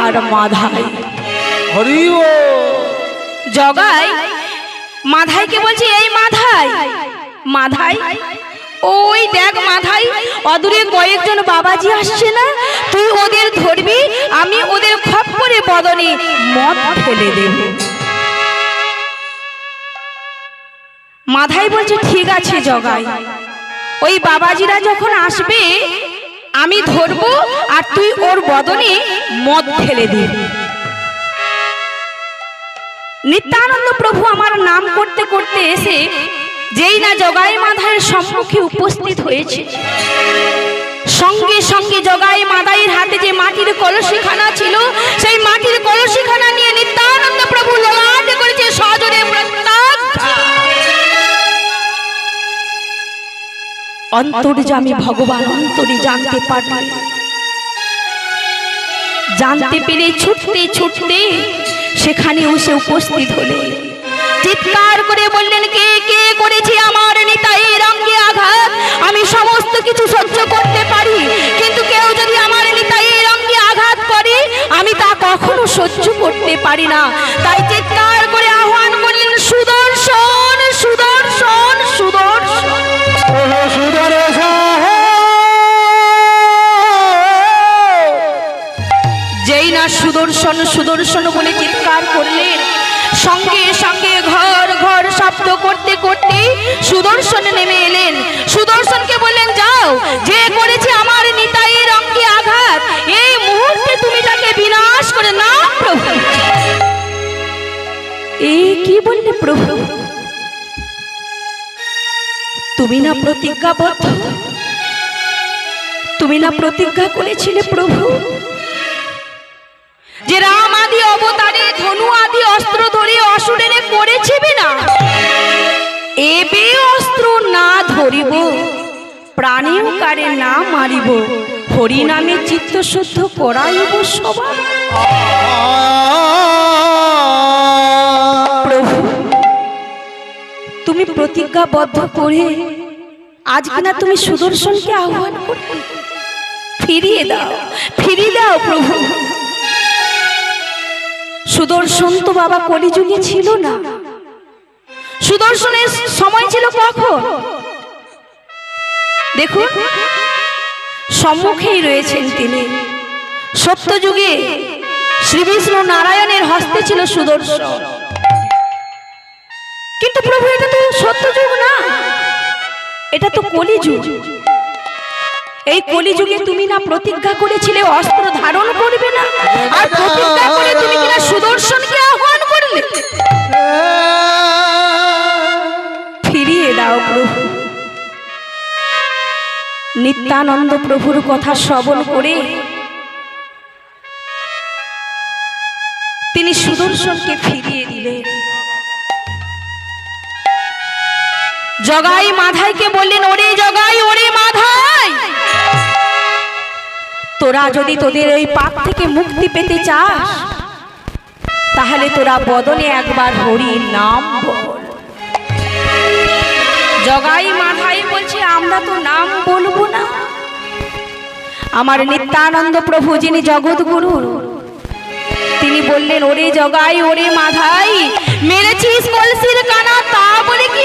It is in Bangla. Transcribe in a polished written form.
আর মাধাই। হরি ও জগাই মাধাইকে বলছে, এই মাধাই, মাধাই ওই দেখ মাধাই, অদূরে কয়েকজন বাবাজি আসছে না, তুই ওদের ধরবি, আমি ওদের খপ্পরে বদনে মদ ফেলে দেব। মাধাই বলছে, ঠিক আছে জগাই, ওই বাবাজিরা যখন আসবে আমি ধরবো আর তুই ওর বদনে মদ ফেলে দিবি। নিত্যানন্দ প্রভু আমার নাম করতে করতে এসে যেই না জগাই মাধাইয়ের সম্মুখে উপস্থিত হয়েছে, সঙ্গে সঙ্গে জগাই মাধাইয়ের হাতে যে মাটির কলসিখানা ছিল, সেই মাটির কলসিখানা নিয়ে নিত্যানন্দ প্রভু ললাটে করেছে সজোরে প্রত্যাখ্যান। অন্তর্যামী ভগবান অন্তরে জানতে পারলেন, জানতে পেরে ছুটতে ছুটতে সেখানে এসে উপস্থিত হলেন। চিৎকার করে বললেন, কে কে করেছে আমার নিতাইয়ের অঙ্গে আঘাত? আমি সমস্ত কিছু সহ্য করতে পারি, কিন্তু কেউ যদি আমার নিতাইয়ের অঙ্গে আঘাত করে আমি তা কখনো সহ্য করতে পারি না। তাই চিৎকার করে আহ্বান করলেন, সুদর্শন সুদর্শন সুদর্শন। যেই না সুদর্শন সুদর্শন বলে চিৎকার করলেন, সঙ্গে সঙ্গে ঘর ঘর শব্দ করতে করতে সুদর্শন নেমে এলেন। সুদর্শনকে বললেন, যাও, যে করেছে আমার নিতাইয়ের অঙ্গে আঘাত এই মুহূর্তে তুমি তাকে বিনাশ করে না। প্রভু, এই কি বললে প্রভু? তুমি না প্রতিজ্ঞাবদ্ধ, তুমি না প্রতিজ্ঞা করেছিলে প্রভু যে রাম আদি অবতারে ধনু আদি অস্ত্র ধরে অসুরের করেছিবি না, এবে অস্ত্র না ধরিব, প্রাণীও কারে না মারিব, হরি নামে চিত্ত শুদ্ধ করাইব সবাই। প্রভু, তুমি প্রতিজ্ঞাবদ্ধ করে আজ কিনা তুমি সুদর্শনকে আহ্বান করতে, ফিরিয়ে দাও, ফিরিয়ে দাও প্রভু। সুদর্শন তো বাবা কলিযুগে ছিল না, সুদর্শনের সময় ছিল কখন? দেখুন, সম্মুখেই রয়েছেন তিনি। সত্যযুগে শ্রী বিষ্ণু নারায়ণের হস্তে ছিল সুদর্শন, কিন্তু প্রভু এটা তো সত্যযুগ না, এটা তো কলিযুগ। এই কলিযুগে তুমি না প্রতিজ্ঞা করেছিলে অস্ত্র ধারণ করবে না, আর প্রতিজ্ঞা করে তুমি কিনা সুদর্শনকে আহ্বান করলে। ফিরিয়ে দাও প্রভু। নিত্যানন্দ প্রভুর কথা শ্রবণ করে তিনি সুদর্শনকে ফিরিয়ে দিলেন। জগাই মাধাইকে বললেন, ওরে জগাই, ওরে মাধাই, তোরা যদি তোদের ওই পাপ থেকে মুক্তি পেতে চাস তাহলে তোরা বদনে একবার হরি নাম বল। জগাই মাধাই বলছে, আমরা তো নাম বলবো না, আমার নিত্যানন্দ প্রভু যিনি জগৎগুরু তিনি বললেন, ওরে জগাই, ওরে মাধাই, মেরেছিস কলসির কানা তা বলে কি